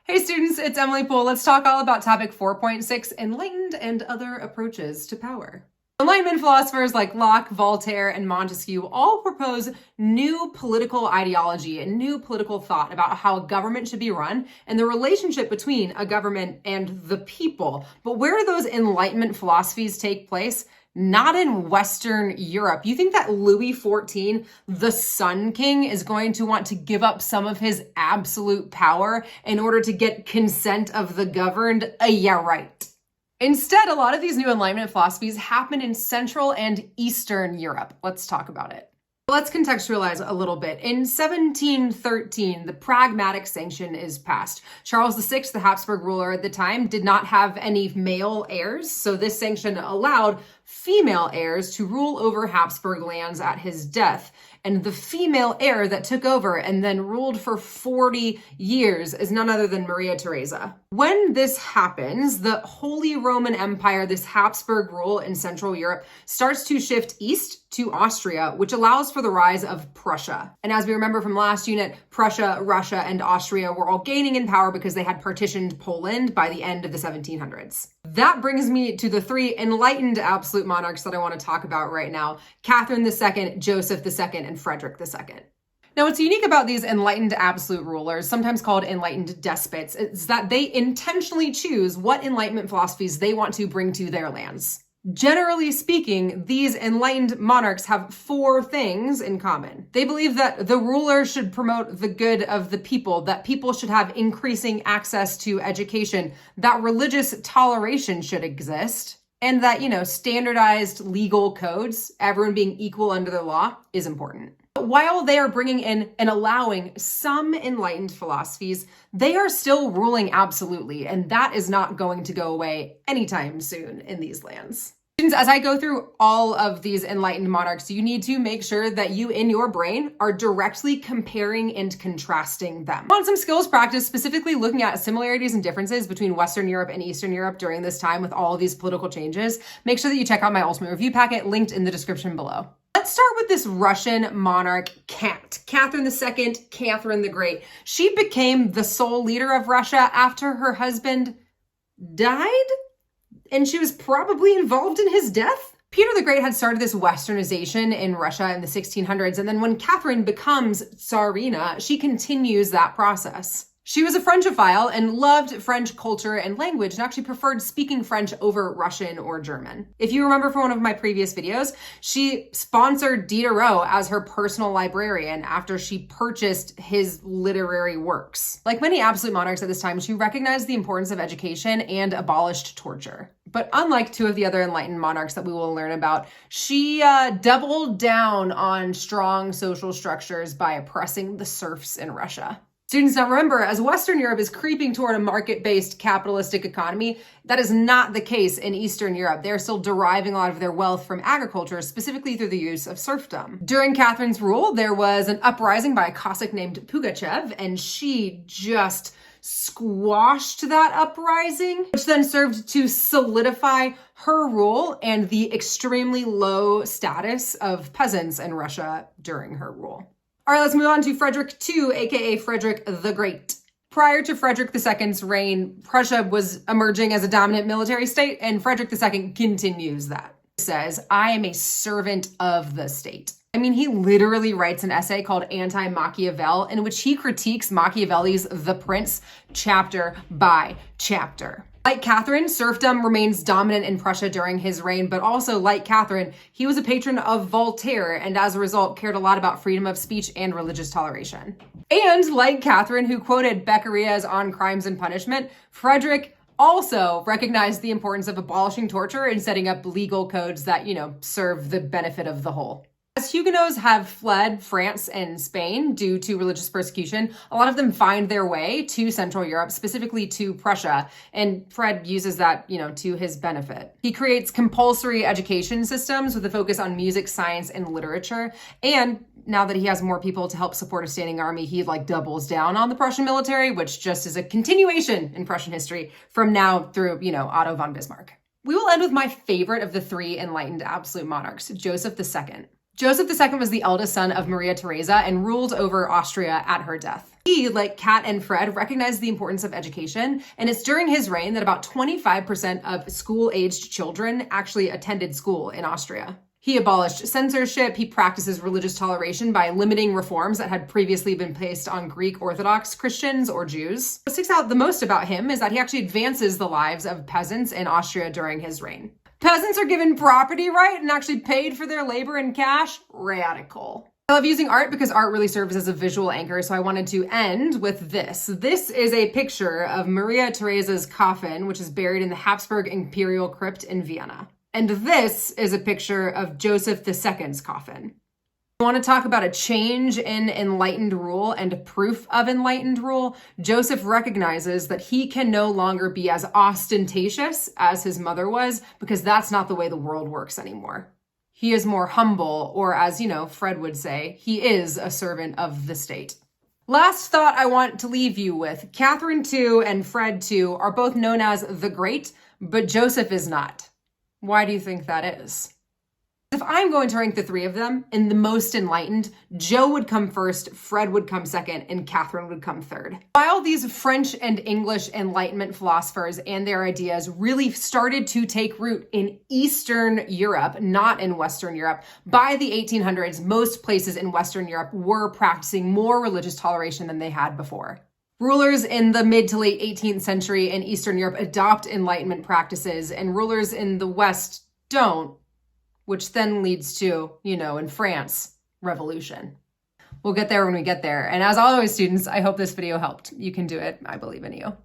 Hey students, it's Emily Poole. Let's talk all about topic 4.6, Enlightened and Other Approaches to Power. Enlightenment philosophers like Locke, Voltaire, and Montesquieu all propose new political ideology and new political thought about how a government should be run and the relationship between a government and the people. But where do those Enlightenment philosophies take place? Not in Western Europe. You think that Louis XIV, the Sun King, is going to want to give up some of his absolute power in order to get consent of the governed? Yeah, right. Instead, a lot of these new Enlightenment philosophies happen in Central and Eastern Europe. Let's talk about it. Let's contextualize a little bit. In 1713, the Pragmatic Sanction is passed. Charles VI, the Habsburg ruler at the time, did not have any male heirs, so this sanction allowed female heirs to rule over Habsburg lands at his death. And the female heir that took over and then ruled for 40 years is none other than Maria Theresa. When this happens, the Holy Roman Empire, this Habsburg rule in Central Europe, starts to shift east to Austria, which allows for the rise of Prussia. And as we remember from last unit, Prussia, Russia, and Austria were all gaining in power because they had partitioned Poland by the end of the 1700s. That brings me to the three enlightened absolute monarchs that I want to talk about right now: Catherine II, Joseph II, and Frederick II. Now, what's unique about these enlightened absolute rulers, sometimes called enlightened despots, is that they intentionally choose what Enlightenment philosophies they want to bring to their lands. Generally speaking, these enlightened monarchs have four things in common. They believe that the ruler should promote the good of the people, that people should have increasing access to education, that religious toleration should exist, and that, standardized legal codes, everyone being equal under the law, is important. While they are bringing in and allowing some enlightened philosophies, they are still ruling absolutely, and that is not going to go away anytime soon in these lands. As I go through all of these enlightened monarchs, you need to make sure that you, in your brain, are directly comparing and contrasting them. On some skills practice, specifically looking at similarities and differences between Western Europe and Eastern Europe during this time with all of these political changes, make sure that you check out my ultimate review packet linked in the description below. Let's start with this Russian monarch, Catherine II, Catherine the Great. She became the sole leader of Russia after her husband died, and she was probably involved in his death. Peter the Great had started this westernization in Russia in the 1600s, and then when Catherine becomes Tsarina, she continues that process. She was a Frenchophile and loved French culture and language and actually preferred speaking French over Russian or German. If you remember from one of my previous videos, she sponsored Diderot as her personal librarian after she purchased his literary works. Like many absolute monarchs at this time, she recognized the importance of education and abolished torture. But unlike two of the other enlightened monarchs that we will learn about, she doubled down on strong social structures by oppressing the serfs in Russia. Students, now remember, as Western Europe is creeping toward a market-based capitalistic economy, that is not the case in Eastern Europe. They're still deriving a lot of their wealth from agriculture, specifically through the use of serfdom. During Catherine's rule, there was an uprising by a Cossack named Pugachev, and she just squashed that uprising, which then served to solidify her rule and the extremely low status of peasants in Russia during her rule. All right, let's move on to Frederick II, aka Frederick the Great. Prior to Frederick II's reign, Prussia was emerging as a dominant military state, and Frederick II continues that. He says, "I am a servant of the state." I mean, he literally writes an essay called Anti-Machiavel, in which he critiques Machiavelli's The Prince chapter by chapter. Like Catherine, serfdom remains dominant in Prussia during his reign, but also like Catherine, he was a patron of Voltaire and as a result cared a lot about freedom of speech and religious toleration. And like Catherine, who quoted Beccaria on Crimes and Punishment, Frederick also recognized the importance of abolishing torture and setting up legal codes that, serve the benefit of the whole. As Huguenots have fled France and Spain due to religious persecution, a lot of them find their way to Central Europe, specifically to Prussia, and Fred uses that, to his benefit. He creates compulsory education systems with a focus on music, science, and literature, and now that he has more people to help support a standing army, he doubles down on the Prussian military, which just is a continuation in Prussian history from now through, Otto von Bismarck. We will end with my favorite of the three enlightened absolute monarchs, Joseph II. Joseph II was the eldest son of Maria Theresa and ruled over Austria at her death. He, like Kat and Fred, recognized the importance of education, and it's during his reign that about 25% of school-aged children actually attended school in Austria. He abolished censorship. He practices religious toleration by limiting reforms that had previously been placed on Greek Orthodox Christians or Jews. What sticks out the most about him is that he actually advances the lives of peasants in Austria during his reign. Peasants are given property right and actually paid for their labor in cash. Radical. I love using art because art really serves as a visual anchor, so I wanted to end with this. This is a picture of Maria Theresa's coffin, which is buried in the Habsburg Imperial Crypt in Vienna. And this is a picture of Joseph II's coffin. I want to talk about a change in enlightened rule and proof of enlightened rule. Joseph recognizes that he can no longer be as ostentatious as his mother was, because that's not the way the world works anymore. He is more humble, or as, Fred would say, he is a servant of the state. Last thought I want to leave you with. Catherine II and Fred II are both known as the Great, but Joseph is not. Why do you think that is? If I'm going to rank the three of them in the most enlightened, Joe would come first, Fred would come second, and Catherine would come third. While these French and English Enlightenment philosophers and their ideas really started to take root in Eastern Europe, not in Western Europe, by the 1800s, most places in Western Europe were practicing more religious toleration than they had before. Rulers in the mid to late 18th century in Eastern Europe adopt Enlightenment practices, and rulers in the West don't, which then leads to, in France, revolution. We'll get there when we get there. And as always, students, I hope this video helped. You can do it. I believe in you.